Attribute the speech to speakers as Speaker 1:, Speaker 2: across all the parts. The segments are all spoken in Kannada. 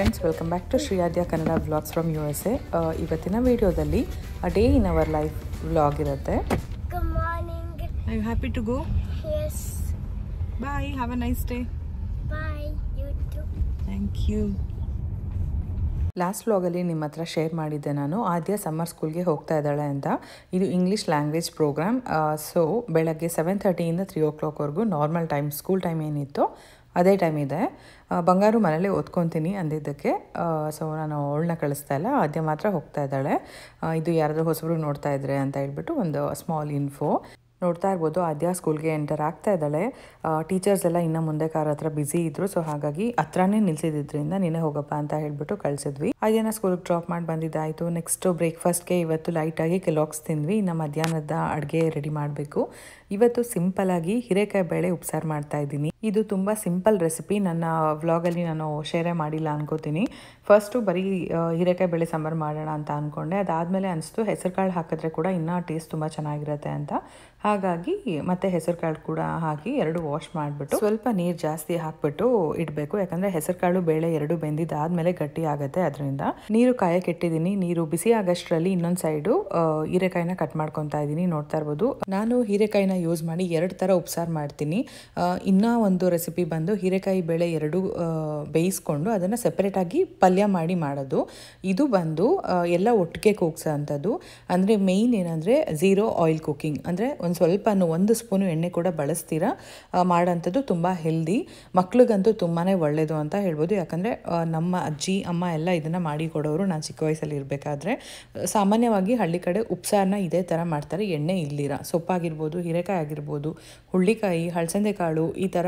Speaker 1: Friends, welcome back to Shri Aadya Kannada vlogs from USA. ಇವತ್ತಿನ ವಿಡಿಯೋದಲ್ಲಿ a day in our life vlog ಇರುತ್ತೆ.
Speaker 2: Good morning.
Speaker 1: Are you happy to go?
Speaker 2: Yes.
Speaker 1: Bye. Have a nice day.
Speaker 2: Bye. You too.
Speaker 1: Thank you. Last ವ್ಲಾಗಲ್ಲಿ ನಿಮ್ಮ ಹತ್ರ ಶೇರ್ ಮಾಡಿದ್ದೆ ನಾನು ಆದ್ಯ ಸಮ್ಮರ್ ಸ್ಕೂಲ್ಗೆ ಹೋಗ್ತಾ ಇದ್ದಾಳೆ ಅಂತ. ಇದು ಇಂಗ್ಲೀಷ್ ಲ್ಯಾಂಗ್ವೇಜ್ ಪ್ರೋಗ್ರಾಮ್. ಸೊ ಬೆಳಗ್ಗೆ 7:30 3 o'clockವರೆಗೂ ನಾರ್ಮಲ್ ಟೈಮ್, ಸ್ಕೂಲ್ ಟೈಮ್ ಏನಿತ್ತು ಅದೇ ಟೈಮ್ ಇದೆ. ಬಂಗಾರು ಮನೇಲಿ ಓದ್ಕೊತೀನಿ ಅಂದಿದ್ದಕ್ಕೆ ಸೊ ನಾನು ಅವಳನ್ನ ಕಳಿಸ್ತಾ ಇಲ್ಲ, ಆದ್ಯ ಮಾತ್ರ ಹೋಗ್ತಾ ಇದ್ದಾಳೆ. ಇದು ಯಾರಾದರೂ ಹೊಸಬ್ರು ನೋಡ್ತಾ ಇದ್ರೆ ಅಂತ ಹೇಳ್ಬಿಟ್ಟು ಒಂದು ಸ್ಮಾಲ್ ಇನ್ಫೋ. ನೋಡ್ತಾ ಇರ್ಬೋದು, ಆದ್ಯ ಸ್ಕೂಲ್ಗೆ ಎಂಟರ್ ಆಗ್ತಾ ಇದ್ದಾಳೆ. ಟೀಚರ್ಸ್ ಎಲ್ಲ ಇನ್ನು ಮುಂದೆ ಕಾರ್ ಹತ್ರ ಬ್ಯುಸಿ ಇದ್ರು, ಸೊ ಹಾಗಾಗಿ ಹತ್ರನೇ ನಿಲ್ಸಿದ್ರಿಂದ ನೀನೇ ಹೋಗಪ್ಪ ಅಂತ ಹೇಳ್ಬಿಟ್ಟು ಕಳಿಸಿದ್ವಿ. ಆದ್ಯನ ಸ್ಕೂಲ್ಗೆ ಡ್ರಾಪ್ ಮಾಡಿ ಬಂದಿದ್ದಾಯಿತು. ನೆಕ್ಸ್ಟ್ ಬ್ರೇಕ್ಫಾಸ್ಟ್ಗೆ ಇವತ್ತು ಲೈಟಾಗಿ ಕೆಲಾಗ್ಸ್ ತಿಂದ್ವಿ. ಇನ್ನು ಮಧ್ಯಾಹ್ನದ ಅಡುಗೆ ರೆಡಿ ಮಾಡಬೇಕು. ಇವತ್ತು ಸಿಂಪಲ್ಲಾಗಿ ಹೀರೆಕಾಯಿ ಬೇಳೆ ಉಪ್ಸಾರು ಮಾಡ್ತಾ ಇದ್ದೀನಿ. ಇದು ತುಂಬ ಸಿಂಪಲ್ ರೆಸಿಪಿ. ನನ್ನ ವ್ಲಾಗಲ್ಲಿ ನಾನು ಶೇರೇ ಮಾಡಿಲ್ಲ ಅನ್ಕೋತೀನಿ. ಫಸ್ಟು ಬರೀ ಹೀರೆಕಾಯಿ ಬೇಳೆ ಸಾಂಬಾರು ಮಾಡೋಣ ಅಂತ ಅಂದ್ಕೊಂಡೆ. ಅದಾದಮೇಲೆ ಅನಿಸ್ತು ಹೆಸರು ಕಾಳು ಹಾಕಿದ್ರೆ ಕೂಡ ಇನ್ನೂ ಟೇಸ್ಟ್ ತುಂಬ ಚೆನ್ನಾಗಿರುತ್ತೆ ಅಂತ. ಹಾಗಾಗಿ ಮತ್ತೆ ಹೆಸರು ಕಾಳು ಕೂಡ ಹಾಕಿ ಎರಡು ವಾಶ್ ಮಾಡಿಬಿಟ್ಟು ಸ್ವಲ್ಪ ನೀರು ಜಾಸ್ತಿ ಹಾಕ್ಬಿಟ್ಟು ಇಡಬೇಕು. ಯಾಕಂದರೆ ಹೆಸರು ಕಾಳು ಬೇಳೆ ಎರಡು ಬೆಂದಿದ್ದಾದಮೇಲೆ ಗಟ್ಟಿ ಆಗುತ್ತೆ. ಅದರಿಂದ ನೀರು ಕಾಯಕ್ಕೆ ಇಟ್ಟಿದ್ದೀನಿ. ನೀರು ಬಿಸಿ ಆಗೋಷ್ಟರಲ್ಲಿ ಇನ್ನೊಂದು ಸೈಡು ಹೀರೆಕಾಯಿನ ಕಟ್ ಮಾಡ್ಕೊತಾ ಇದ್ದೀನಿ. ನೋಡ್ತಾ ಇರ್ಬೋದು, ನಾನು ಹೀರೆಕಾಯಿನ ಯೂಸ್ ಮಾಡಿ ಎರಡು ಥರ ಉಪ್ಸಾರು ಮಾಡ್ತೀನಿ. ಇನ್ನೂ ಒಂದು ರೆಸಿಪಿ ಬಂದು ಹೀರೆಕಾಯಿ ಬೇಳೆ ಎರಡು ಬೇಯಿಸ್ಕೊಂಡು ಅದನ್ನು ಸೆಪ್ರೇಟಾಗಿ ಪಲ್ಯ ಮಾಡಿ ಮಾಡೋದು. ಇದು ಬಂದು ಎಲ್ಲ ಒಟ್ಟಿಗೆ ಕೂಗ್ಸೋ ಅಂಥದ್ದು. ಅಂದರೆ ಮೇಯ್ನ್ ಏನಂದರೆ ಝೀರೋ ಆಯಿಲ್ ಕುಕ್ಕಿಂಗ್, ಅಂದರೆ ಒಂದು ಸ್ವಲ್ಪ 1 ಸ್ಪೂನು ಎಣ್ಣೆ ಕೂಡ ಬಳಸ್ತೀರಾ ಮಾಡೋಂಥದ್ದು. ತುಂಬ ಹೆಲ್ದಿ, ಮಕ್ಳಿಗಂತೂ ತುಂಬಾ ಒಳ್ಳೆಯದು ಅಂತ ಹೇಳ್ಬೋದು. ಯಾಕಂದರೆ ನಮ್ಮ ಅಜ್ಜಿ ಅಮ್ಮ ಎಲ್ಲ ಇದನ್ನು ಮಾಡಿ ಕೊಡೋರು. ನಾನು ಚಿಕ್ಕ ವಯಸ್ಸಲ್ಲಿ ಇರಬೇಕಾದ್ರೆ ಸಾಮಾನ್ಯವಾಗಿ ಹಳ್ಳಿ ಕಡೆ ಉಪ್ಸಾರನ್ನ ಇದೇ ಥರ ಮಾಡ್ತಾರೆ. ಎಣ್ಣೆ ಇಲ್ದಿರ ಸೊಪ್ಪಾಗಿರ್ಬೋದು, ಹೀರೆಕಾಯಿ ಆಗಿರ್ಬೋದು, ಹುಳ್ಳಿಕಾಯಿ, ಹಳಸಂದೆ ಕಾಳು, ಈ ಥರ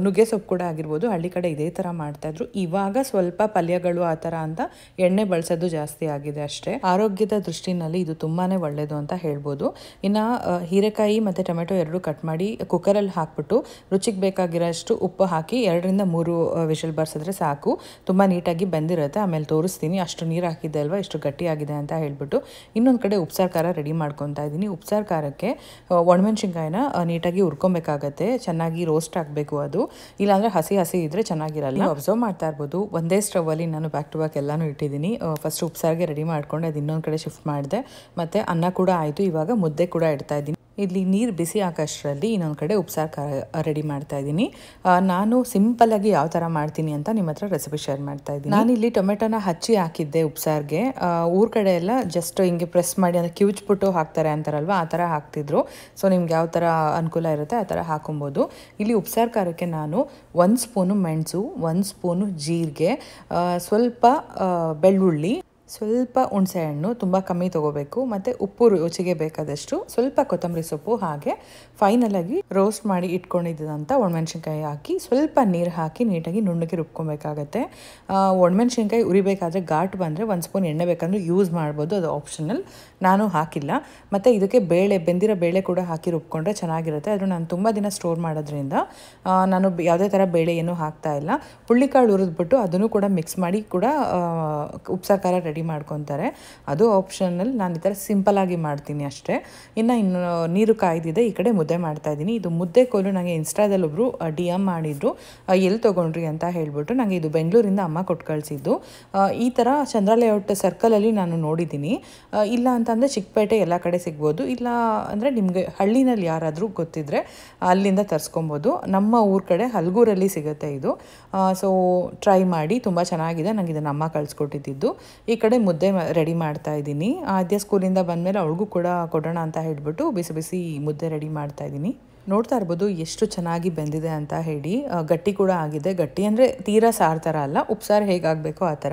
Speaker 1: ನುಗ್ಗೆ ಸೊಪ್ಪು ಕೂಡ ಆಗಿರ್ಬೋದು, ಹಳ್ಳಿ ಕಡೆ ಇದೇ ಥರ ಮಾಡ್ತಾಯಿದ್ರು. ಇವಾಗ ಸ್ವಲ್ಪ ಪಲ್ಯಗಳು ಆ ಥರ ಅಂತ ಎಣ್ಣೆ ಬಳಸೋದು ಜಾಸ್ತಿ ಆಗಿದೆ ಅಷ್ಟೇ. ಆರೋಗ್ಯದ ದೃಷ್ಟಿನಲ್ಲಿ ಇದು ತುಂಬಾ ಒಳ್ಳೆಯದು ಅಂತ ಹೇಳ್ಬೋದು. ಇನ್ನು ಹೀರೆಕಾಯಿ ಮತ್ತು ಟೊಮೆಟೊ ಎರಡು ಕಟ್ ಮಾಡಿ ಕುಕ್ಕರಲ್ಲಿ ಹಾಕ್ಬಿಟ್ಟು ರುಚಿಗೆ ಬೇಕಾಗಿರೋಷ್ಟು ಉಪ್ಪು ಹಾಕಿ 2 3 ವಿಷಲ್ ಬರ್ಸಿದ್ರೆ ಸಾಕು. ತುಂಬ ನೀಟಾಗಿ ಬೆಂದಿರುತ್ತೆ. ಆಮೇಲೆ ತೋರಿಸ್ತೀನಿ ಅಷ್ಟು ನೀರು ಹಾಕಿದ್ದೆ ಅಲ್ವಾ, ಎಷ್ಟು ಗಟ್ಟಿಯಾಗಿದೆ ಅಂತ ಹೇಳ್ಬಿಟ್ಟು. ಇನ್ನೊಂದು ಕಡೆ ಉಪ್ಸಾರು ಖಾರ ರೆಡಿ ಮಾಡ್ಕೊತಾ ಇದ್ದೀನಿ. ಉಪ್ಸಾರು ಖಾರಕ್ಕೆ ಒಣಮೆಣ್ಸಿನ್ಕಾಯಿನ ನೀಟಾಗಿ ಹುರ್ಕೊಬೇಕಾಗತ್ತೆ. ಚೆನ್ನಾಗಿ ರೋಸ್ಟ್ ಆಗಬೇಕು ಅದು, ಇಲ್ಲಾಂದರೆ ಹಸಿ ಇದ್ದರೆ ಚೆನ್ನಾಗಿರಲ್ಲ. ನೀವು ಅಬ್ಸರ್ವ್ ಮಾಡ್ತಾ ಇರ್ಬೋದು, ಒಂದೇ ಸ್ಟವಲ್ಲಿ ನಾನು ಬ್ಯಾಕ್ ಟು ಬ್ಯಾಕ್ ಎಲ್ಲನೂ ಇಟ್ಟಿದ್ದೀನಿ. ಫಸ್ಟ್ ಉಪ್ಸಾರಿಗೆ ರೆಡಿ ಮಾಡ್ಕೊಂಡು ಅದು ಇನ್ನೊಂದು ಕಡೆ ಶಿಫ್ಟ್ ಮಾಡಿದೆ. ಮತ್ತು ಅನ್ನ ಕೂಡ ಆಯಿತು. ಇವಾಗ ಮುದ್ದೆ ಕೂಡ ಇಡ್ತಾ ಇದ್ದೀನಿ. ಇಲ್ಲಿ ನೀರು ಬಿಸಿ ಹಾಕೋಷ್ಟರಲ್ಲಿ ಇನ್ನೊಂದು ಕಡೆ ಉಪ್ಸಾರು ಖಾರ ರೆಡಿ ಮಾಡ್ತಾ ಇದ್ದೀನಿ. ನಾನು ಸಿಂಪಲ್ಲಾಗಿ ಯಾವ ಥರ ಮಾಡ್ತೀನಿ ಅಂತ ನಿಮ್ಮ ಹತ್ರ ರೆಸಿಪಿ ಶೇರ್ ಮಾಡ್ತಾ ಇದ್ದೀನಿ. ನಾನಿಲ್ಲಿ ಟೊಮೆಟೊನ ಹಚ್ಚಿ ಹಾಕಿದ್ದೆ ಉಪ್ಸಾರಿಗೆ. ಊರ ಕಡೆ ಎಲ್ಲ ಜಸ್ಟ್ ಹಿಂಗೆ ಪ್ರೆಸ್ ಮಾಡಿ ಅಂದರೆ ಕಿವುಚ್ಬಿಟ್ಟು ಹಾಕ್ತಾರೆ ಅಂತಾರಲ್ವ, ಆ ಥರ ಹಾಕ್ತಿದ್ರು. ಸೊ ನಿಮ್ಗೆ ಯಾವ ಥರ ಅನುಕೂಲ ಇರುತ್ತೆ ಆ ಥರ ಹಾಕೊಬೋದು. ಇಲ್ಲಿ ಉಪ್ಸಾರು ಖಾರಕ್ಕೆ ನಾನು 1 ಸ್ಪೂನು ಮೆಣಸು, 1 ಸ್ಪೂನು ಜೀರಿಗೆ, ಸ್ವಲ್ಪ ಬೆಳ್ಳುಳ್ಳಿ, ಸ್ವಲ್ಪ ಹುಣಸೆಹಣ್ಣು, ತುಂಬ ಕಮ್ಮಿ ತೊಗೋಬೇಕು, ಮತ್ತು ಉಪ್ಪು ರುಚಿಗೆ ಬೇಕಾದಷ್ಟು, ಸ್ವಲ್ಪ ಕೊತ್ತಂಬರಿ ಸೊಪ್ಪು, ಹಾಗೆ ಫೈನಲಾಗಿ ರೋಸ್ಟ್ ಮಾಡಿ ಇಟ್ಕೊಂಡಿದ್ದಂಥ ಒಣಮೆಣ್ಸಿನ್ಕಾಯಿ ಹಾಕಿ ಸ್ವಲ್ಪ ನೀರು ಹಾಕಿ ನೀಟಾಗಿ ನುಣ್ಣಗೆ ರುಬ್ಕೊಬೇಕಾಗತ್ತೆ. ಒಣಮೆಣ್ಸಿನ್ಕಾಯಿ ಉರಿಬೇಕಾದ್ರೆ ಘಾಟ್ ಬಂದರೆ 1 ಸ್ಪೂನ್ ಎಣ್ಣೆ ಬೇಕಂದ್ರೆ ಯೂಸ್ ಮಾಡ್ಬೋದು, ಅದು ಆಪ್ಷನಲ್. ನಾನು ಹಾಕಿಲ್ಲ. ಮತ್ತು ಇದಕ್ಕೆ ಬೆಂದಿರೋ ಬೇಳೆ ಕೂಡ ಹಾಕಿ ರುಬ್ಕೊಂಡ್ರೆ ಚೆನ್ನಾಗಿರುತ್ತೆ. ಅದು ನಾನು ತುಂಬ ದಿನ ಸ್ಟೋರ್ ಮಾಡೋದ್ರಿಂದ ನಾನು ಯಾವುದೇ ಥರ ಬೇಳೆ ಏನೂ ಹಾಕ್ತಾ ಇಲ್ಲ. ಹುಳ್ಳಿಕಾಳು ಹುರಿದ್ಬಿಟ್ಟು ಅದನ್ನು ಕೂಡ ಮಿಕ್ಸ್ ಮಾಡಿ ಕೂಡ ಉಪ್ಸಾರು ಖಾರ ರೆಡಿ ಮಾಡ್ಕೊತಾರೆ. ಅದು ಆಪ್ಷನಲ್. ನಾನು ಈ ಥರ ಸಿಂಪಲ್ಲಾಗಿ ಮಾಡ್ತೀನಿ ಅಷ್ಟೇ. ಇನ್ನು ನೀರು ಕಾಯ್ದಿದೆ. ಈ ಕಡೆ ಮುದ್ದೆ ಮಾಡ್ತಾ ಇದ್ದೀನಿ. ಇದು ಮುದ್ದೆ ಕೋಲು ನನಗೆ ಇನ್ಸ್ಟಾದಲ್ಲಿ ಒಬ್ಬರು DM ಮಾಡಿದ್ರು, ಎಲ್ಲಿ ತೊಗೊಂಡ್ರಿ ಅಂತ ಹೇಳ್ಬಿಟ್ಟು. ನನಗೆ ಇದು ಬೆಂಗಳೂರಿಂದ ಅಮ್ಮ ಕೊಟ್ಟು ಕಳಿಸಿದ್ದು. ಈ ಥರ ಚಂದ್ರ ಲೇಔಟ್ ಸರ್ಕಲಲ್ಲಿ ನಾನು ನೋಡಿದ್ದೀನಿ. ಇಲ್ಲ ಅಂತಂದರೆ ಚಿಕ್ಕಪೇಟೆ ಎಲ್ಲ ಕಡೆ ಸಿಗ್ಬೋದು. ಇಲ್ಲ ಅಂದರೆ ನಿಮಗೆ ಹಳ್ಳಿನಲ್ಲಿ ಯಾರಾದರೂ ಗೊತ್ತಿದ್ದರೆ ಅಲ್ಲಿಂದ ತರಿಸ್ಕೊಬೋದು. ನಮ್ಮ ಊರ ಕಡೆ ಹಲಗೂರಲ್ಲಿ ಸಿಗುತ್ತೆ ಇದು. ಸೊ ಟ್ರೈ ಮಾಡಿ, ತುಂಬ ಚೆನ್ನಾಗಿದೆ. ನನಗೆ ಇದನ್ನು ಅಮ್ಮ ಕಳಿಸ್ಕೊಟ್ಟಿದ್ದು. ಈ ಕಡೆ ಮುದ್ದೆ ರೆಡಿ ಮಾಡ್ತಾ ಇದ್ದೀನಿ. ಆದ್ಯ ಸ್ಕೂಲಿಂದ ಬಂದಮೇಲೆ ಅವಳಿಗೂ ಕೂಡ ಕೊಡೋಣ ಅಂತ ಹೇಳ್ಬಿಟ್ಟು ಬಿಸಿ ಬಿಸಿ ಮುದ್ದೆ ರೆಡಿ ಮಾಡ್ತಾ ಇದ್ದೀನಿ. ನೋಡ್ತಾ ಇರ್ಬೋದು ಎಷ್ಟು ಚೆನ್ನಾಗಿ ಬೆಂದಿದೆ ಅಂತ ಹೇಳಿ. ಗಟ್ಟಿ ಕೂಡ ಆಗಿದೆ. ಗಟ್ಟಿ ಅಂದರೆ ತೀರಾ ಸಾರು ಥರ ಅಲ್ಲ, ಉಪ್ಸಾರು ಹೇಗಾಗಬೇಕೋ ಆ ಥರ.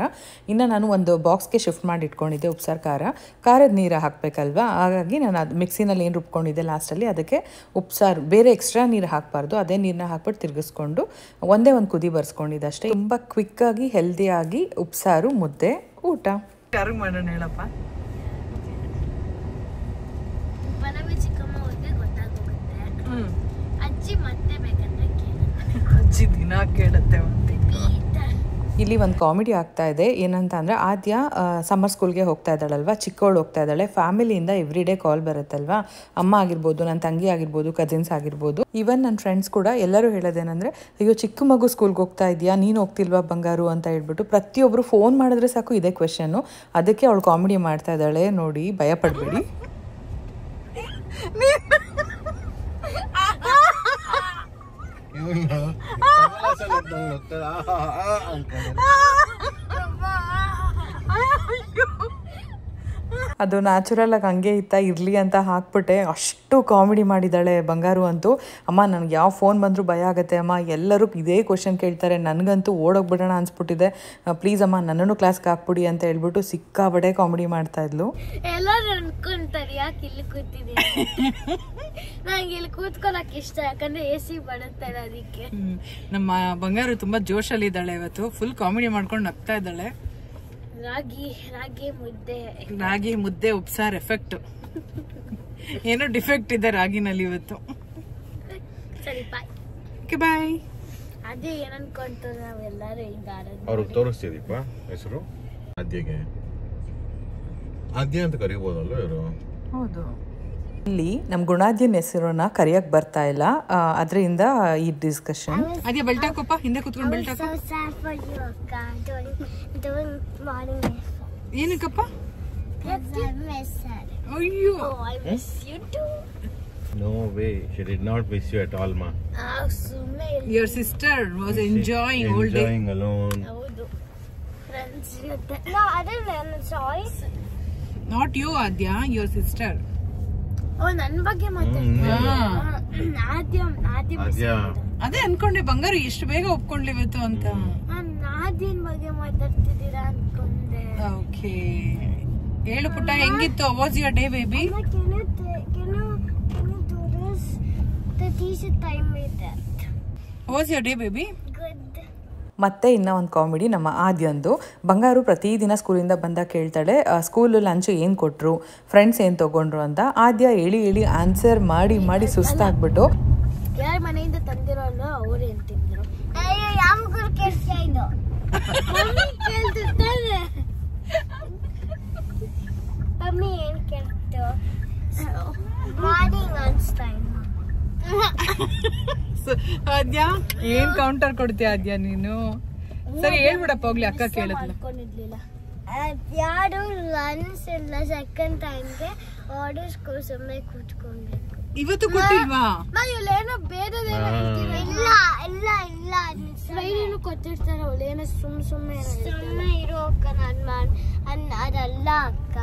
Speaker 1: ಇನ್ನು ನಾನು ಒಂದು ಬಾಕ್ಸ್ಗೆ ಶಿಫ್ಟ್ ಮಾಡಿ ಇಟ್ಕೊಂಡಿದ್ದೆ ಉಪ್ಸಾರು ಖಾರದ ನೀರು ಹಾಕಬೇಕಲ್ವಾ. ಹಾಗಾಗಿ ನಾನು ಅದು ಮಿಕ್ಸಿನಲ್ಲಿ ಏನು ರುಬ್ಕೊಂಡಿದ್ದೆ ಲಾಸ್ಟಲ್ಲಿ, ಅದಕ್ಕೆ ಉಪ್ಸಾರು ಬೇರೆ ಎಕ್ಸ್ಟ್ರಾ ನೀರು ಹಾಕಬಾರ್ದು, ಅದೇ ನೀರನ್ನ ಹಾಕ್ಬಿಟ್ಟು ತಿರುಗಿಸ್ಕೊಂಡು ಒಂದೇ ಒಂದು ಕುದಿ ಬರ್ಸ್ಕೊಂಡಿದ್ದೆ ಅಷ್ಟೇ. ತುಂಬ ಕ್ವಿಕ್ಕಾಗಿ ಹೆಲ್ದಿಯಾಗಿ ಉಪ್ಸಾರು ಮುದ್ದೆ ಊಟ. ಯಾರು ಮಾಡೋಣ ಹೇಳಪ್ಪ.
Speaker 2: ಅಜ್ಜಿ ಮತ್ತೆ ಬೇಕಂದ್ರೆ
Speaker 1: ಅಜ್ಜಿ ದಿನ ಕೇಳುತ್ತೆ. ಇಲ್ಲಿ ಒಂದು ಕಾಮಿಡಿ ಆಗ್ತಾ ಇದೆ. ಏನಂತ ಅಂದರೆ ಆದ್ಯ ಸಮ್ಮರ್ ಸ್ಕೂಲ್ಗೆ ಹೋಗ್ತಾ ಇದ್ದಾಳಲ್ವ, ಚಿಕ್ಕವಳು ಹೋಗ್ತಾ ಇದ್ದಾಳೆ. ಫ್ಯಾಮಿಲಿಯಿಂದ ಎವ್ರಿ ಡೇ ಕಾಲ್ ಬರುತ್ತಲ್ವ, ಅಮ್ಮ ಆಗಿರ್ಬೋದು, ನನ್ನ ತಂಗಿ ಆಗಿರ್ಬೋದು, ಕಸಿನ್ಸ್ ಆಗಿರ್ಬೋದು, ಈವನ್ ನನ್ನ ಫ್ರೆಂಡ್ಸ್ ಕೂಡ ಎಲ್ಲರೂ ಹೇಳೋದೇನೆಂದರೆ, ಅಯ್ಯೋ ಚಿಕ್ಕ ಮಗು ಸ್ಕೂಲ್ಗೆ ಹೋಗ್ತಾ ಇದೆಯಾ, ನೀನು ಹೋಗ್ತಿಲ್ವಾ ಬಂಗಾರು ಅಂತ ಹೇಳ್ಬಿಟ್ಟು ಪ್ರತಿಯೊಬ್ಬರು ಫೋನ್ ಮಾಡಿದ್ರೆ ಸಾಕು ಇದೇ ಕ್ವೆಶನ್ನು. ಅದಕ್ಕೆ ಅವಳು ಕಾಮಿಡಿ ಮಾಡ್ತಾ ಇದ್ದಾಳೆ ನೋಡಿ, ಭಯ ಪಡಬೇಡಿ. ಅದು ನ್ಯಾಚುರಲ್ ಆಗಿ ಹಂಗೆ ಇರಲಿ ಅಂತ ಹಾಕ್ಬಿಟ್ಟೆ. ಅಷ್ಟು ಕಾಮಿಡಿ ಮಾಡಿದ್ದಾಳೆ ಬಂಗಾರು ಅಂತೂ. ಅಮ್ಮ ನನಗೆ ಯಾವ ಫೋನ್ ಬಂದರೂ ಭಯ ಆಗುತ್ತೆ ಅಮ್ಮ, ಎಲ್ಲರೂ ಇದೇ ಕ್ವಶನ್ ಕೇಳ್ತಾರೆ, ನನಗಂತೂ ಓಡೋಗ್ಬಿಡೋಣ ಅನ್ಸ್ಬಿಟ್ಟಿದೆ, ಪ್ಲೀಸ್ ಅಮ್ಮ ನನ್ನನ್ನು ಕ್ಲಾಸ್ಗೆ ಹಾಕ್ಬಿಡಿ ಅಂತ ಹೇಳ್ಬಿಟ್ಟು ಸಿಕ್ಕಾಬಡೆ ಕಾಮಿಡಿ ಮಾಡ್ತಾ ಇದ್ಲು.
Speaker 2: ಎಲ್ಲರೂ ಅನ್ಕೊಂತಾರೆ ಯಾಕೆ ಇಲ್ಲಿ ಕೂತಿದೆ, ನಂಗೆ ಇಲ್ಲಿ ಕೂತ್ಕೊಳಕ್ ಇಷ್ಟ, ಯಾಕಂದ್ರೆ AC ಬರುತ್ತೆ ಅದಕ್ಕೆ.
Speaker 1: ನಮ್ಮ ಬಂಗಾರು ತುಂಬಾ ಜೋಶಲ್ಲಿ ಇದ್ದಾಳೆ ಇವತ್ತು, ಫುಲ್ ಕಾಮಿಡಿ ಮಾಡ್ಕೊಂಡು ನಗ್ತಾ ಇದ್ದಾಳೆ. ರಾಗಿ ಮುದ್ದೆ ಉಪ್ಸಾರ್ ಎಫೆಕ್ಟ್, ಏನೋ ಡಿಫೆಕ್ಟ್ ಇದೆ ರಾಗಿನಲ್ಲಿ ಇವತ್ತು.
Speaker 2: ಸರಿ ಬಾಯ್.
Speaker 1: ಬಾಯ್.
Speaker 2: ಅದೇ ಏನನ್ಕೊಂತ ನಾವೆಲ್ಲರೂ ಹಿಂಗ ಆಡೋದು.
Speaker 3: ಅವ್ರಿಗೆ ತೋರಿಸ್ತಿದೀಪ ಹೆಸರು ಆದ್ಯಗೆ, ಆದ್ಯ ಅಂತ ಕರಿಬೋದಲ್ಲ ಇವರು.
Speaker 1: ಹೌದು, ಇಲ್ಲಿ ನಮ್ಮ ಗುಣಾದ್ಯನ ಹೆಸರನ್ನ ಕರಿಯಕ್ ಬರ್ತಾ ಇಲ್ಲ, ಅದರಿಂದ ಈ ಡಿಸ್ಕಷನ್. ಅದೇ ಬೆಲ್ಟಾಕೋಪ, ಹಿಂದೆ ಕುತ್ಕೊಂಡು ಬೆಲ್ಟಾಕೋ. ಏನಕ್ಕಪ್ಪ? ಅಯ್ಯೋ,
Speaker 3: No way, she did not miss you at all, ma.
Speaker 1: Your sister was enjoying all day.
Speaker 3: Enjoying alone.
Speaker 2: ಹೌದು, ಫ್ರೆಂಡ್ಸ್ ಜೊತೆ. No, ಅದನ್ನ ಸಾರಿ.
Speaker 1: Not you, Adya, your sister.
Speaker 2: ಓ, ನನ್ನ ಬಗ್ಗೆ ಮಾತಾಡ್ತಿದ್ಯಾ? ಆದ್ಯ
Speaker 1: ಅದೇ ಅನ್ಕೊಂಡೆ ಬಂಗಾರು ಎಷ್ಟು ಬೇಗ ಒಪ್ಕೊಂಡ್ಲಿ ಇವತ್ತು ಅಂತ.
Speaker 2: ನಾನು ಆದ್ಯನ್ ಬಗ್ಗೆ ಮಾತಾಡ್ತಿದ್ದೀರಾ ಅನ್ಕೊಂಡೆ.
Speaker 1: ಓಕೆ, ಹೇಳು ಪುಟ್ಟ, ಹೆಂಗಿತ್ತು? Was your day baby? Was your day baby? ಮತ್ತೆ ಇನ್ನೂ ಒಂದು ಕಾಮಿಡಿ ನಮ್ಮ ಆದ್ಯಂದು. ಬಂಗಾರು ಪ್ರತಿದಿನ ಸ್ಕೂಲಿಂದ ಬಂದಾಗ ಕೇಳ್ತಾಳೆ, ಸ್ಕೂಲ್ ಲಂಚ್ ಏನು ಕೊಟ್ಟರು, ಫ್ರೆಂಡ್ಸ್ ಏನು ತೊಗೊಂಡ್ರು ಅಂತ. ಆದ್ಯ ಹೇಳಿ ಆನ್ಸರ್ ಮಾಡಿ ಮಾಡಿ ಸುಸ್ತಾಗ್ಬಿಟ್ಟು,
Speaker 2: ಯಾರ ಮನೆಯಿಂದ ತಂದಿರೋಲ್ಲ ಅವ್ರು ಏನ್ ತಿಂದ್ರು, ಮಮ್ಮಿ ಏನ್ ಕೇಳ್ತು, ಮಾರ್ನಿಂಗ್ ಲಂಚ್ ಟೈಮ್.
Speaker 1: ಆದ್ಯ ಏನ್ ಕೌಂಟರ್ ಕೊಡ್ತೀಯ ಆದ್ಯ ನೀನು? ಸರಿ ಹೇಳ್ಬಿಡಪ್ಪ, ಹೋಗ್ಲಿ, ಅಕ್ಕ ಕೇಳಿದ್ಲು.
Speaker 2: ಅನ್ಕೊಂಡಿರ್ಲಿಲ್ಲ ಯಾರು ಲಂಚ್ ಇಲ್ಲ ಸೆಕೆಂಡ್ ಟೈಮ್ಗೆ ಆರ್ಡರ್ಸ್ ಸುಮ್ಮನೆ ಕೂತ್ಕೊಳ್ಬೇಕು.
Speaker 1: ಇವತ್ತು ಕೊಟ್ಟಿಲ್ವಾ?
Speaker 2: ಏನೋ ಬೇರೆ ಇಲ್ಲ ಕೊಟ್ಟಿರ್ತಾರೆ, ಅವಳೇನೋ ಸುಮ್ಮನೆ ಇರೋ ಅಕ್ಕ, ಅದಲ್ಲ ಅಕ್ಕ,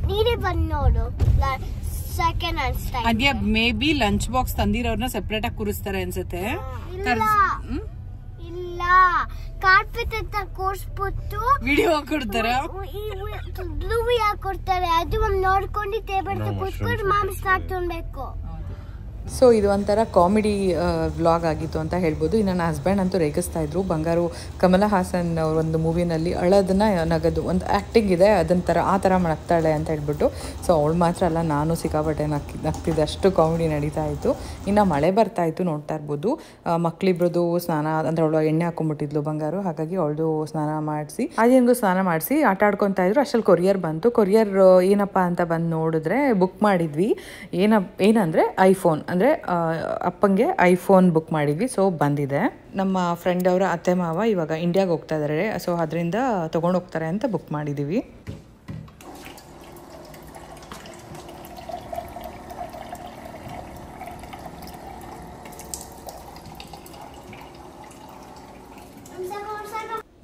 Speaker 2: ನೀನೇ ಬಂದ್ ನೋಡು ಸೆಕೆಂಡ್ ಲಂಚ್ ಟೈಮ್.
Speaker 1: ಅದ್ಯಾ ಮೇ ಬಿ ಲಂಚ್ ಬಾಕ್ಸ್ ತಂದಿರೋರ್ನ ಸೆಪರೇಟ್ ಆಗಿ ಕೂರಿಸ್ತಾರೆ ಅನ್ಸುತ್ತೆ.
Speaker 2: ಇಲ್ಲ, ಕಾರ್ಪೆಟ್ ಅಂತ ಕೂರಿಸ್ಬಿಟ್ಟು
Speaker 1: ವಿಡಿಯೋ ಕೊಡ್ತಾರ,
Speaker 2: ಬ್ಲೂ ಹಾಕೊಡ್ತಾರೆ, ಅದು ನೋಡ್ಕೊಂಡು ಟೇಬಲ್ ಕೂತ್ಕೊಂಡು ಮಾಂಸ ಹಾಕ್ಕೊಳ್ಬೇಕು.
Speaker 1: ಸೊ ಇದು ಒಂಥರ ಕಾಮಿಡಿ ವ್ಲಾಗ್ ಆಗಿತ್ತು ಅಂತ ಹೇಳ್ಬೋದು. ಇನ್ನು ನನ್ನ ಹಸ್ಬೆಂಡ್ ಅಂತೂ ರೇಗಿಸ್ತಾ ಇದ್ರು, ಬಂಗಾರು ಕಮಲ ಹಾಸನ್ ಅವ್ರ ಒಂದು ಮೂವಿನಲ್ಲಿ ಅಳೋದನ್ನ ನಗದು ಒಂದು ಆ್ಯಕ್ಟಿಂಗ್ ಇದೆ, ಆ ಥರ ನಗ್ತಾಳೆ ಅಂತ ಹೇಳ್ಬಿಟ್ಟು. ಸೊ ಅವಳು ಮಾತ್ರ ಅಲ್ಲ, ನಾನು ಸಿಕ್ಕಾಪಟ್ಟೆ ನಗ್ತಿದ್ದೆ, ಅಷ್ಟು ಕಾಮಿಡಿ ನಡೀತಾ ಇತ್ತು. ಇನ್ನು ಮಳೆ ಬರ್ತಾ ಇತ್ತು, ನೋಡ್ತಾ ಇರ್ಬೋದು. ಮಕ್ಕಳಿಬ್ರದ್ದು ಸ್ನಾನ ಅಂದರೆ ಅವಳು ಎಣ್ಣೆ ಹಾಕೊಂಡ್ಬಿಟ್ಟಿದ್ಲು ಬಂಗಾರು, ಹಾಗಾಗಿ ಅವಳದು ಸ್ನಾನ ಮಾಡಿಸಿ ಅದೇನಿಗೂ ಸ್ನಾನ ಮಾಡಿಸಿ ಆಟ ಆಡ್ಕೊತಾ ಇದ್ರು. ಅಷ್ಟರಲ್ಲಿ ಕೊರಿಯರ್ ಬಂತು. ಕೊರಿಯರ್ ಏನಪ್ಪ ಅಂತ ಬಂದು ನೋಡಿದ್ರೆ ಬುಕ್ ಮಾಡಿದ್ವಿ. ಏನಂದರೆ ಐಫೋನ್, ಅಂದರೆ ಅಪ್ಪಂಗೆ ಐಫೋನ್ ಬುಕ್ ಮಾಡಿದ್ವಿ. ಸೊ ಬಂದಿದೆ. ನಮ್ಮ ಫ್ರೆಂಡ್ ಅವರ ಅತ್ತೆ ಮಾವ ಇವಾಗ ಇಂಡಿಯಾಗೆ ಹೋಗ್ತಾ ಇದ್ದಾರೆ, ಸೊ ಅದರಿಂದ ತೊಗೊಂಡು ಹೋಗ್ತಾರೆ ಅಂತ ಬುಕ್ ಮಾಡಿದ್ದೀವಿ.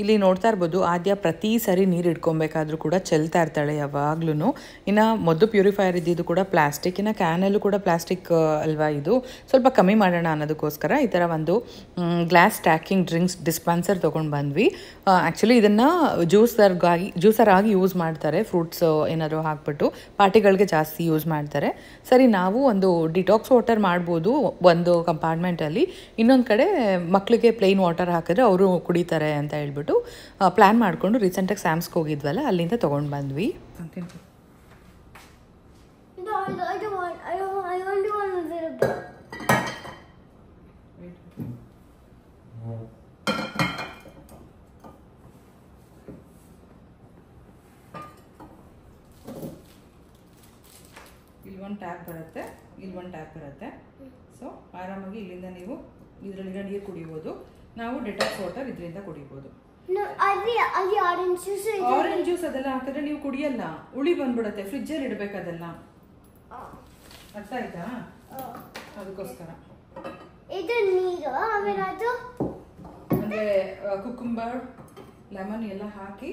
Speaker 1: ಇಲ್ಲಿ ನೋಡ್ತಾ ಇರ್ಬೋದು, ಆದ್ಯ ಪ್ರತಿ ಸರಿ ನೀರು ಇಟ್ಕೊಬೇಕಾದ್ರೂ ಕೂಡ ಚೆಲ್ತಾ ಇರ್ತಾಳೆ ಯಾವಾಗ್ಲೂ. ಇನ್ನು ಮೊದಲು ಪ್ಯೂರಿಫೈಯರ್ ಇದ್ದಿದ್ದು ಕೂಡ ಪ್ಲಾಸ್ಟಿಕ್, ಇನ್ನು ಕ್ಯಾನಲ್ಲೂ ಕೂಡ ಪ್ಲಾಸ್ಟಿಕ್ ಅಲ್ವಾ, ಇದು ಸ್ವಲ್ಪ ಕಮ್ಮಿ ಮಾಡೋಣ ಅನ್ನೋದಕ್ಕೋಸ್ಕರ ಈ ಥರ ಒಂದು ಗ್ಲಾಸ್ ಸ್ಟ್ಯಾಕಿಂಗ್ ಡ್ರಿಂಕ್ಸ್ ಡಿಸ್ಪೆನ್ಸರ್ ತೊಗೊಂಡು ಬಂದ್ವಿ. ಆ್ಯಕ್ಚುಲಿ ಇದನ್ನು ಜ್ಯೂಸರ್ ಆಗಿ ಯೂಸ್ ಮಾಡ್ತಾರೆ, ಫ್ರೂಟ್ಸ್ ಏನಾದರೂ ಹಾಕ್ಬಿಟ್ಟು ಪಾರ್ಟಿಗಳಿಗೆ ಜಾಸ್ತಿ ಯೂಸ್ ಮಾಡ್ತಾರೆ. ಸರಿ, ನಾವು ಒಂದು ಡಿಟಾಕ್ಸ್ ವಾಟರ್ ಮಾಡ್ಬೋದು ಒಂದು ಕಂಪಾರ್ಟ್ಮೆಂಟಲ್ಲಿ, ಇನ್ನೊಂದು ಕಡೆ ಮಕ್ಕಳಿಗೆ ಪ್ಲೇನ್ ವಾಟರ್ ಹಾಕಿದ್ರೆ ಅವರು ಕುಡಿತಾರೆ ಅಂತ ಹೇಳ್ಬಿಟ್ಟು ಪ್ಲ್ಯಾನ್ ಮಾಡಿಕೊಂಡು ರೀಸೆಂಟಾಗಿ ಸ್ಯಾಮ್ಸ್ಗೆ ಹೋಗಿದ್ವಲ್ಲ, ಅಲ್ಲಿಂದ ತೊಗೊಂಡು ಬಂದ್ವಿ. ಇಲ್ಲೊಂದು ಟ್ಯಾಪ್ ಬರುತ್ತೆ, ಇಲ್ಲೊಂದು ಟ್ಯಾಪ್ ಬರುತ್ತೆ. ಸೊ ಆರಾಮಾಗಿ ಇಲ್ಲಿಂದ ನೀವು ಇದರಲ್ಲಿರೋ ನೀರು ಕುಡಿಬೋದು. ನಾವು ಡೆಟಾಕ್ಸ್ ವಾಟರ್ ಇದರಿಂದ ಕುಡಿಬೋದು. ಆರೆಂಜ್ ಜ್ಯೂಸ್ ಅದೆಲ್ಲ ಹಾಕಿದ್ರೆ ನೀವು ಕುಡಿಯಲ್ಲ, ಹುಳಿ ಬಂದ್ಬಿಡುತ್ತೆ, ಫ್ರಿಜ್ಜಲ್ಲಿ ಇಡಬೇಕು ಅದೆಲ್ಲ. ಅರ್ಥ ಆಯ್ತಾ? ಅದಕ್ಕೋಸ್ಕರ
Speaker 2: ಇದು ನೀರು ಆಮೇಲೆ ಅದು
Speaker 1: ಅಂದರೆ ಕುಕುಂಬರ್ ಲೆಮನ್ ಎಲ್ಲ ಹಾಕಿ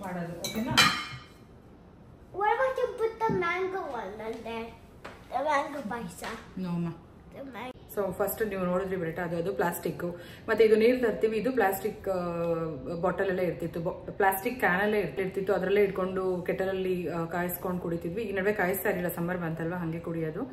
Speaker 1: ಮಾಡೋದು. ಓಕೆನಾ?
Speaker 2: What about you put the mango one on there? The mango paisa.
Speaker 1: No, ma.
Speaker 2: The mango.
Speaker 1: So first ನೀವು ನೋಡಿದ್ರಿ ಬಿಡಟ, ಅದು ಪ್ಲಾಸ್ಟಿಕ್ಕು. ಮತ್ತು ಇದು ನೀರು ತರ್ತೀವಿ, ಇದು ಪ್ಲಾಸ್ಟಿಕ್ ಬಾಟಲಲ್ಲೇ ಇರ್ತಿತ್ತು, ಪ್ಲಾಸ್ಟಿಕ್ ಕ್ಯಾನಲ್ಲೇ ಇರ್ತಿತ್ತು. ಅದರಲ್ಲೇ ಇಟ್ಕೊಂಡು ಕೆಟಲಲ್ಲಿ ಕಾಯಿಸ್ಕೊಂಡು ಕುಡಿತಿದ್ವಿ. ಈ ನಡುವೆ ಕಾಯಿಸ್ತಾ ಇರಲಿಲ್ಲ, ಸಮ್ಮರ್ ಬಂತಲ್ವ, ಹಾಗೆ ಕುಡಿಯೋದು.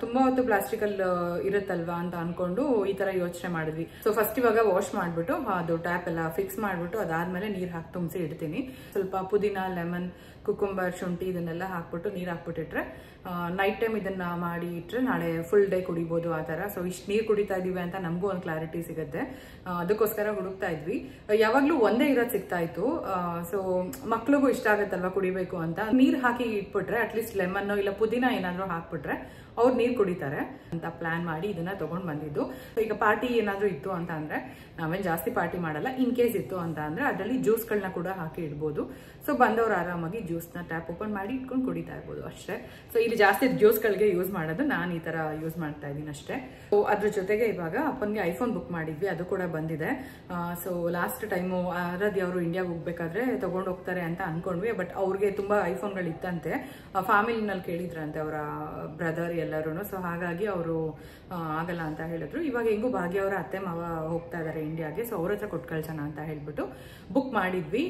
Speaker 1: ತುಂಬ ಹೊತ್ತು ಪ್ಲಾಸ್ಟಿಕಲ್ಲಿ ಇರುತ್ತಲ್ವಾ ಅಂತ ಅಂದ್ಕೊಂಡು ಈ ಥರ ಯೋಚನೆ ಮಾಡಿದ್ವಿ. ಸೊ ಫಸ್ಟ್ ಇವಾಗ ವಾಶ್ ಮಾಡಿಬಿಟ್ಟು ಅದು ಟ್ಯಾಪ್ ಎಲ್ಲ ಫಿಕ್ಸ್ ಮಾಡಿಬಿಟ್ಟು ಅದಾದಮೇಲೆ ನೀರು ಹಾಕಿ ತುಂಬಿಸಿ ಇಡ್ತೀನಿ. ಸ್ವಲ್ಪ ಪುದೀನ, ಲೆಮನ್, ಕುಕುಂಬರ್, ಶುಂಠಿ ಇದನ್ನೆಲ್ಲ ಹಾಕ್ಬಿಟ್ಟು ನೀರು ಹಾಕ್ಬಿಟ್ಟಿಟ್ರೆ ನೈಟ್ ಟೈಮ್ ಇದನ್ನು ಮಾಡಿ ಇಟ್ಟರೆ ನಾಳೆ ಫುಲ್ ಡೇ ಕುಡಿಬೋದು ಆ ಥರ. ಸೊ ಇಷ್ಟು ನೀರು ಕುಡಿತಾ ಇದ್ದೀವಿ ಅಂತ ನಮಗೂ ಒಂದು ಕ್ಲಾರಿಟಿ ಸಿಗುತ್ತೆ. ಅದಕ್ಕೋಸ್ಕರ ಹುಡುಕ್ತಾ ಇದ್ವಿ. ಯಾವಾಗಲೂ ಒಂದೇ ಇರೋದು ಸಿಗ್ತಾ ಇತ್ತು. ಸೊ ಮಕ್ಳಿಗೂ ಇಷ್ಟ ಆಗುತ್ತಲ್ವ ಕುಡಿಬೇಕು ಅಂತ. ನೀರು ಹಾಕಿ ಇಟ್ಬಿಟ್ರೆ ಅಟ್ಲೀಸ್ಟ್ ಲೆಮನ್ನು ಇಲ್ಲ ಪುದೀನ ಏನಾದರೂ ಹಾಕ್ಬಿಟ್ರೆ ಅವ್ರು ನೀರು ಕುಡಿತಾರೆ ಅಂತ ಪ್ಲಾನ್ ಮಾಡಿ ಇದನ್ನ ತೊಗೊಂಡು ಬಂದಿದ್ದು. ಈಗ ಪಾರ್ಟಿ ಏನಾದರೂ ಇತ್ತು ಅಂತ ಅಂದರೆ, ನಾವೇನು ಜಾಸ್ತಿ ಪಾರ್ಟಿ ಮಾಡಲ್ಲ, ಇನ್ ಕೇಸ್ ಇತ್ತು ಅಂತ ಅಂದರೆ ಅದರಲ್ಲಿ ಜ್ಯೂಸ್ಗಳನ್ನ ಕೂಡ ಹಾಕಿ ಇಡ್ಬೋದು. ಸೊ ಬಂದವ್ರು ಆರಾಮಾಗಿ ಜ್ಯೂಸ್ನ ಟ್ಯಾಪ್ ಓಪನ್ ಮಾಡಿ ಇಟ್ಕೊಂಡು ಕುಡಿತಾ ಇರ್ಬೋದು ಅಷ್ಟೇ. ಸೊ ಇಲ್ಲಿ ಜಾಸ್ತಿ ಜ್ಯೂಸ್ಗಳಿಗೆ ಯೂಸ್ ಮಾಡೋದು, ನಾನು ಈ ಥರ ಯೂಸ್ ಮಾಡ್ತಾ ಇದ್ದೀನಿ ಅಷ್ಟೇ. ಸೊ ಅದ್ರ ಜೊತೆಗೆ ಇವಾಗ ಅಪ್ಪನಿಗೆ ಐಫೋನ್ ಬುಕ್ ಮಾಡಿದ್ವಿ, ಅದು ಕೂಡ ಬಂದಿದೆ. ಸೊ ಲಾಸ್ಟ್ ಟೈಮು ಆರಾಧ್ಯ ಅವರು ಇಂಡಿಯಾಗೆ ಹೋಗ್ಬೇಕಾದ್ರೆ ತೊಗೊಂಡು ಹೋಗ್ತಾರೆ ಅಂತ ಅಂದ್ಕೊಂಡ್ವಿ. ಬಟ್ ಅವ್ರಿಗೆ ತುಂಬ ಐಫೋನ್ಗಳು ಇತ್ತಂತೆ, ಫ್ಯಾಮಿಲಿನಲ್ಲಿ ಕೇಳಿದ್ರಂತೆ ಅವರ ಬ್ರದರ್ ಎಲ್ಲರೂ. ಸೊ ಹಾಗಾಗಿ ಅವರು ಆಗಲ್ಲ ಅಂತ ಹೇಳಿದ್ರು. ಇವಾಗ ಹೆಂಗೂ ಭಾಗ್ಯ ಅವರ ಅತ್ತೆ ಮಾವ ಹೋಗ್ತಾ ಇದ್ದಾರೆ ಇಂಡಿಯಾಗೆ, ಸೊ ಅವ್ರ ಹತ್ರ ಕೊಟ್ಟು ಕಳ್ಸೋಣ ಅಂತ ಹೇಳ್ಬಿಟ್ಟು ಬುಕ್ ಮಾಡಿದ್ವಿ.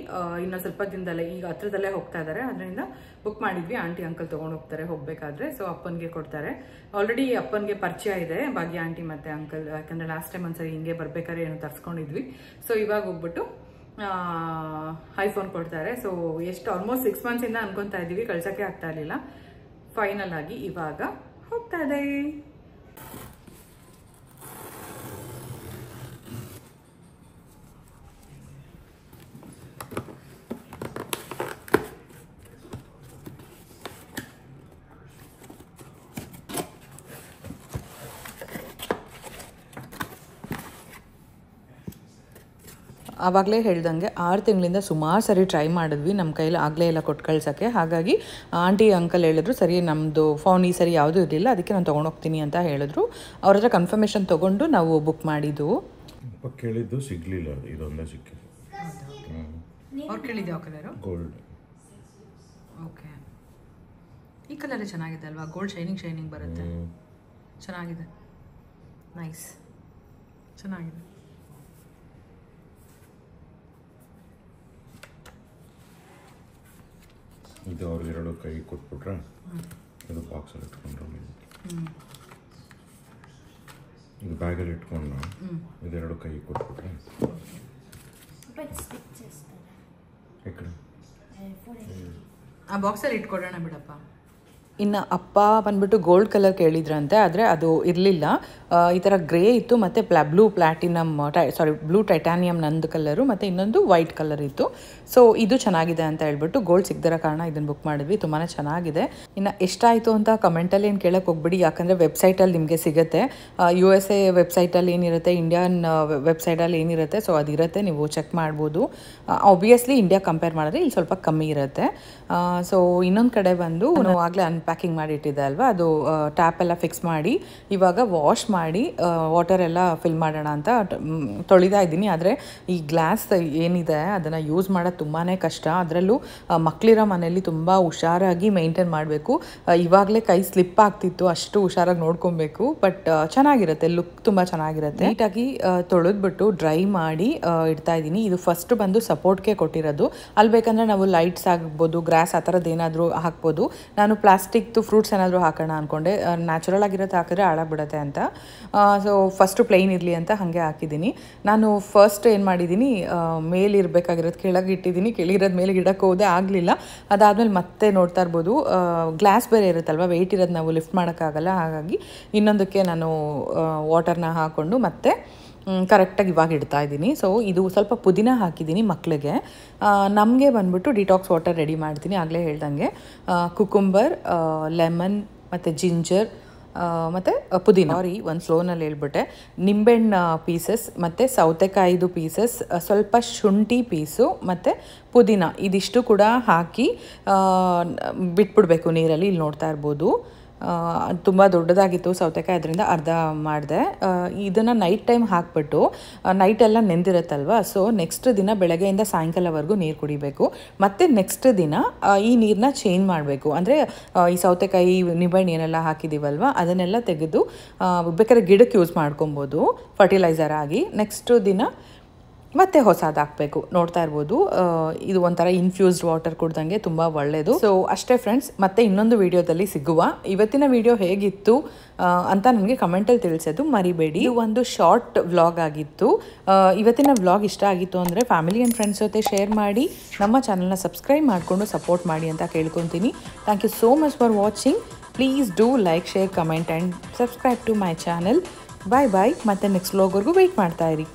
Speaker 1: ಇನ್ನೊಂದು ಸ್ವಲ್ಪ ದಿನದಲ್ಲೇ, ಈಗ ಹತ್ರದಲ್ಲೇ ಹೋಗ್ತಾ ಇದ್ದಾರೆ, ಅದರಿಂದ ಬುಕ್ ಮಾಡಿದ್ವಿ. ಆಂಟಿ ಅಂಕಲ್ ತೊಗೊಂಡು ಹೋಗ್ತಾರೆ ಹೋಗ್ಬೇಕಾದ್ರೆ. ಸೊ ಅಪ್ಪನಿಗೆ ಕೊಡ್ತಾರೆ. ಆಲ್ರೆಡಿ ಅಪ್ಪನಿಗೆ ಪರಿಚಯ ಇದೆ ಭಾಗ್ಯ ಆಂಟಿ ಮತ್ತೆ ಅಂಕಲ್, ಯಾಕಂದ್ರೆ ಲಾಸ್ಟ್ ಟೈಮ್ ಒಂದ್ಸರಿ ಹಿಂಗೆ ಬರ್ಬೇಕಾದ್ರೆ ಏನೋ ತರ್ಸ್ಕೊಂಡಿದ್ವಿ. ಸೊ ಇವಾಗ ಹೋಗ್ಬಿಟ್ಟು ಐಫೋನ್ ಕೊಡ್ತಾರೆ. ಸೊ ಎಷ್ಟು ಆಲ್ಮೋಸ್ಟ್ 6 months ಅನ್ಕೊತಾ ಇದ್ದೀವಿ, ಕಳ್ಸೋಕ್ಕೆ ಆಗ್ತಾ ಇರಲಿಲ್ಲ. ಫೈನಲ್ ಆಗಿ ಇವಾಗ ಹೋಗ್ತಾ ಇದೆ. ಆವಾಗಲೇ ಹೇಳ್ದಂಗೆ 6 ತಿಂಗಳಿಂದ ಸುಮಾರು ಸರಿ ಟ್ರೈ ಮಾಡಿದ್ವಿ, ನಮ್ಮ ಕೈಲಿ ಆಗಲೇ ಇಲ್ಲ ಕೊಟ್ಟು ಕಳ್ಸೋಕ್ಕೆ. ಹಾಗಾಗಿ ಆಂಟಿ ಅಂಕಲ್ ಹೇಳಿದ್ರು, ಸರಿ ನಮ್ಮದು ಫೋನ್ ಈ ಸರಿ ಯಾವುದೂ ಇರಲಿಲ್ಲ, ಅದಕ್ಕೆ ನಾನು ತೊಗೊಂಡೋಗ್ತೀನಿ ಅಂತ ಹೇಳಿದ್ರು. ಅವ್ರ ಹತ್ರ ಕನ್ಫರ್ಮೇಷನ್ ತೊಗೊಂಡು ನಾವು ಬುಕ್ ಮಾಡಿದ್ದು.
Speaker 3: ಕೇಳಿದ್ದು ಸಿಗಲಿಲ್ಲ, ಇದೊಂದೇ ಸಿಕ್ಕಿದೆ.
Speaker 1: ಅವ್ರು ಕೇಳಿದ್ದು ಯಾವ ಕಲರು?
Speaker 3: ಗೋಲ್ಡ್.
Speaker 1: ಓಕೆ, ಈ ಕಲರೇ ಚೆನ್ನಾಗಿದೆ ಅಲ್ವಾ? ಗೋಲ್ಡ್ ಶೈನಿಂಗ್ ಬರುತ್ತೆ, ಚೆನ್ನಾಗಿದೆ, ನೈಸ್, ಚೆನ್ನಾಗಿದೆ.
Speaker 3: ಇದು ಅವ್ರಿಗೆ 2 ಕೈ ಕೊಟ್ಬಿಟ್ರೆ ಇದು ಬಾಕ್ಸಲ್ಲಿ ಇಟ್ಕೊಂಡ್ರು, ಇದು ಬ್ಯಾಗಲ್ಲಿ ಇಟ್ಕೊಂಡು ಇದು 2 ಕೈ ಕೊಟ್ಬಿಟ್ರೆ
Speaker 1: ಆ ಬಾಕ್ಸಲ್ಲಿ ಇಟ್ಕೊಡೋಣ ಬಿಡಪ್ಪ. ಇನ್ನು ಅಪ್ಪ ಬಂದ್ಬಿಟ್ಟು ಗೋಲ್ಡ್ ಕಲರ್ ಕೇಳಿದ್ರಂತೆ, ಆದರೆ ಅದು ಇರಲಿಲ್ಲ. ಈ ಥರ ಗ್ರೇ ಇತ್ತು, ಮತ್ತು ಬ್ಲೂ ಟೈಟಾನಿಯಮ್ ನಂದು ಕಲರು, ಮತ್ತು ಇನ್ನೊಂದು ವೈಟ್ ಕಲರ್ ಇತ್ತು. ಸೊ ಇದು ಚೆನ್ನಾಗಿದೆ ಅಂತ ಹೇಳ್ಬಿಟ್ಟು ಗೋಲ್ಡ್ ಸಿಗದಿರೋ ಕಾರಣ ಇದನ್ನು ಬುಕ್ ಮಾಡಿದ್ವಿ. ತುಂಬಾ ಚೆನ್ನಾಗಿದೆ. ಇನ್ನು ಎಷ್ಟಾಯಿತು ಅಂತ ಕಮೆಂಟಲ್ಲಿ ಏನು ಕೇಳೋಕ್ಕೆ ಹೋಗ್ಬಿಡಿ, ಯಾಕಂದರೆ ವೆಬ್ಸೈಟಲ್ಲಿ ನಿಮಗೆ ಸಿಗುತ್ತೆ. USA ವೆಬ್ಸೈಟಲ್ಲಿ ಏನಿರುತ್ತೆ, ಇಂಡಿಯನ್ ವೆಬ್ಸೈಟಲ್ಲಿ ಏನಿರುತ್ತೆ, ಸೊ ಅದಿರುತ್ತೆ, ನೀವು ಚೆಕ್ ಮಾಡ್ಬೋದು. ಆಬ್ವಿಯಸ್ಲಿ ಇಂಡಿಯಾ ಕಂಪೇರ್ ಮಾಡಿದ್ರೆ ಇಲ್ಲಿ ಸ್ವಲ್ಪ ಕಮ್ಮಿ ಇರುತ್ತೆ. ಸೊ ಇನ್ನೊಂದು ಕಡೆ ಬಂದು ನಾವು ಆಗಲೇ ಅನ್ಪ್ಯಾಕಿಂಗ್ ಮಾಡಿ ಇಟ್ಟಿದ್ದೆ ಅಲ್ವಾ, ಅದು ಟ್ಯಾಪ್ ಎಲ್ಲ ಫಿಕ್ಸ್ ಮಾಡಿ ಇವಾಗ ವಾಶ್ ಮಾಡಿ ವಾಟರ್ ಎಲ್ಲ ಫಿಲ್ ಮಾಡೋಣ ಅಂತ ತೊಳಿತಾ ಇದ್ದೀನಿ. ಆದರೆ ಈ ಗ್ಲಾಸ್ ಏನಿದೆ ಅದನ್ನು ಯೂಸ್ ಮಾಡೋದು ತುಂಬಾ ಕಷ್ಟ. ಅದರಲ್ಲೂ ಮಕ್ಕಳಿರೋ ಮನೆಯಲ್ಲಿ ತುಂಬ ಹುಷಾರಾಗಿ ಮೇಂಟೈನ್ ಮಾಡಬೇಕು. ಇವಾಗಲೇ ಕೈ ಸ್ಲಿಪ್ ಆಗ್ತಿತ್ತು, ಅಷ್ಟು ಹುಷಾರಾಗಿ ನೋಡ್ಕೊಬೇಕು. ಬಟ್ ಚೆನ್ನಾಗಿರುತ್ತೆ, ಲುಕ್ ತುಂಬ ಚೆನ್ನಾಗಿರುತ್ತೆ. ನೀಟಾಗಿ ತೊಳೆದ್ಬಿಟ್ಟು ಡ್ರೈ ಮಾಡಿ ಇಡ್ತಾ ಇದ್ದೀನಿ. ಇದು ಫಸ್ಟ್ ಬಂದು ಸಪೋರ್ಟ್ಗೆ ಕೊಟ್ಟಿರೋದು. ಅಲ್ಲಿ ಬೇಕಂದರೆ ನಾವು ಲೈಟ್ಸ್ ಆಗ್ಬೋದು, ಗ್ರಾಸ್ ಆ ಥರದ್ದು ಏನಾದರೂ ಹಾಕ್ಬೋದು. ನಾನು ಪ್ಲಾಸ್ಟಿಕ್ದು ಫ್ರೂಟ್ಸ್ ಏನಾದರೂ ಹಾಕೋಣ ಅಂದ್ಕೊಂಡೆ, ನ್ಯಾಚುರಲ್ ಆಗಿರೋದು ಹಾಕಿದ್ರೆ ಹಾಳಾಗ್ಬಿಡುತ್ತೆ ಅಂತ. ಸೊ ಫಸ್ಟು ಪ್ಲೈನ್ ಇರಲಿ ಅಂತ ಹಾಗೆ ಹಾಕಿದ್ದೀನಿ. ನಾನು ಫಸ್ಟ್ ಏನು ಮಾಡಿದ್ದೀನಿ, ಮೇಲಿರಬೇಕಾಗಿರೋದು ಕೆಳಗೆ ಇಟ್ಟಿದ್ದೀನಿ, ಕೆಳಗಿರೋದು ಮೇಲೆ ಇಡಕ್ಕೆ ಹೋದೆ, ಆಗಲಿಲ್ಲ. ಅದಾದಮೇಲೆ ಮತ್ತೆ ನೋಡ್ತಾ ಇರ್ಬೋದು, ಗ್ಲಾಸ್ ಬೇರೆ ಇರುತ್ತಲ್ವ, ವೆಯ್ಟ್ ಇರೋದು ನಾವು ಲಿಫ್ಟ್ ಮಾಡೋಕ್ಕಾಗಲ್ಲ. ಹಾಗಾಗಿ ಇನ್ನೊಂದಕ್ಕೆ ನಾನು ವಾಟರ್ನ ಹಾಕ್ಕೊಂಡು ಮತ್ತೆ ಕರೆಕ್ಟಾಗಿ ಇವಾಗ ಇಡ್ತಾ ಇದ್ದೀನಿ. ಸೊ ಇದು ಸ್ವಲ್ಪ ಪುದೀನ ಹಾಕಿದ್ದೀನಿ ಮಕ್ಕಳಿಗೆ. ನಮಗೆ ಬಂದ್ಬಿಟ್ಟು ಡಿಟಾಕ್ಸ್ ವಾಟರ್ ರೆಡಿ ಮಾಡ್ತೀನಿ. ಆಗಲೇ ಹೇಳ್ದಂಗೆ ಕುಕುಂಬರ್, ಲೆಮನ್ ಮತ್ತು ಜಿಂಜರ್ ಮತ್ತು ಪುದೀನ. ಒಂದು ಸ್ಲೋನಲ್ಲಿ ಹೇಳ್ಬಿಟ್ಟೆ. ನಿಂಬೆಹಣ್ಣು ಪೀಸಸ್ ಮತ್ತು ಸೌತೆಕಾಯಿದು ಪೀಸಸ್, ಸ್ವಲ್ಪ ಶುಂಠಿ ಪೀಸು ಮತ್ತು ಪುದೀನ ಇದಿಷ್ಟು ಕೂಡ ಹಾಕಿ ಬಿಟ್ಬಿಡ್ಬೇಕು ನೀರಲ್ಲಿ. ಇಲ್ಲಿ ನೋಡ್ತಾ ಇರ್ಬೋದು ತುಂಬ ದೊಡ್ಡದಾಗಿತ್ತು ಸೌತೆಕಾಯಿ, ಅದರಿಂದ ಅರ್ಧ ಮಾಡಿದೆ. ಇದನ್ನು ನೈಟ್ ಟೈಮ್ ಹಾಕ್ಬಿಟ್ಟು ನೈಟೆಲ್ಲ ನೆಂದಿರುತ್ತಲ್ವ, ಸೊ ನೆಕ್ಸ್ಟ್ ದಿನ ಬೆಳಗ್ಗೆಯಿಂದ ಸಾಯಂಕಾಲವರೆಗೂ ನೀರು ಕುಡಿಬೇಕು. ಮತ್ತು ನೆಕ್ಸ್ಟ್ ದಿನ ಈ ನೀರನ್ನ ಚೇಂಜ್ ಮಾಡಬೇಕು. ಅಂದರೆ ಈ ಸೌತೆಕಾಯಿ ನಿಂಬೆಹಣ್ಣು ಏನೆಲ್ಲ ಹಾಕಿದ್ದೀವಲ್ವ ಅದನ್ನೆಲ್ಲ ತೆಗೆದು ಬೇಕಾದ್ರೆ ಗಿಡಕ್ಕೆ ಯೂಸ್ ಮಾಡ್ಕೊಬೋದು ಫರ್ಟಿಲೈಸರ್ ಆಗಿ. ನೆಕ್ಸ್ಟ್ ದಿನ ಮತ್ತೆ ಹೊಸದು ಹಾಕಬೇಕು. ನೋಡ್ತಾ ಇರ್ಬೋದು ಇದು ಒಂಥರ ಇನ್ಫ್ಯೂಸ್ಡ್ ವಾಟರ್ ಕುಡ್ದಂಗೆ ತುಂಬ ಒಳ್ಳೆಯದು. ಸೊ ಅಷ್ಟೇ ಫ್ರೆಂಡ್ಸ್, ಮತ್ತೆ ಇನ್ನೊಂದು ವಿಡಿಯೋದಲ್ಲಿ ಸಿಗುವ. ಇವತ್ತಿನ ವಿಡಿಯೋ ಹೇಗಿತ್ತು ಅಂತ ನನಗೆ ಕಮೆಂಟಲ್ಲಿ ತಿಳಿಸೋದು ಮರಿಬೇಡಿ. ಇದು ಒಂದು ಶಾರ್ಟ್ ವ್ಲಾಗ್ ಆಗಿತ್ತು. ಇವತ್ತಿನ ವ್ಲಾಗ್ ಇಷ್ಟ ಆಗಿತ್ತು ಅಂದರೆ ಫ್ಯಾಮಿಲಿ ಆ್ಯಂಡ್ ಫ್ರೆಂಡ್ಸ್ ಜೊತೆ ಶೇರ್ ಮಾಡಿ, ನಮ್ಮ ಚಾನಲ್ನ ಸಬ್ಸ್ಕ್ರೈಬ್ ಮಾಡಿಕೊಂಡು ಸಪೋರ್ಟ್ ಮಾಡಿ ಅಂತ ಕೇಳ್ಕೊತೀನಿ. Thank you so much for watching. Please do like, share, comment and subscribe to my channel. Bye bye. ಮತ್ತು ನೆಕ್ಸ್ಟ್ ವ್ಲಾಗ್ವರೆಗೂ ವೆಯ್ಟ್ ಮಾಡ್ತಾ ಇರಿ.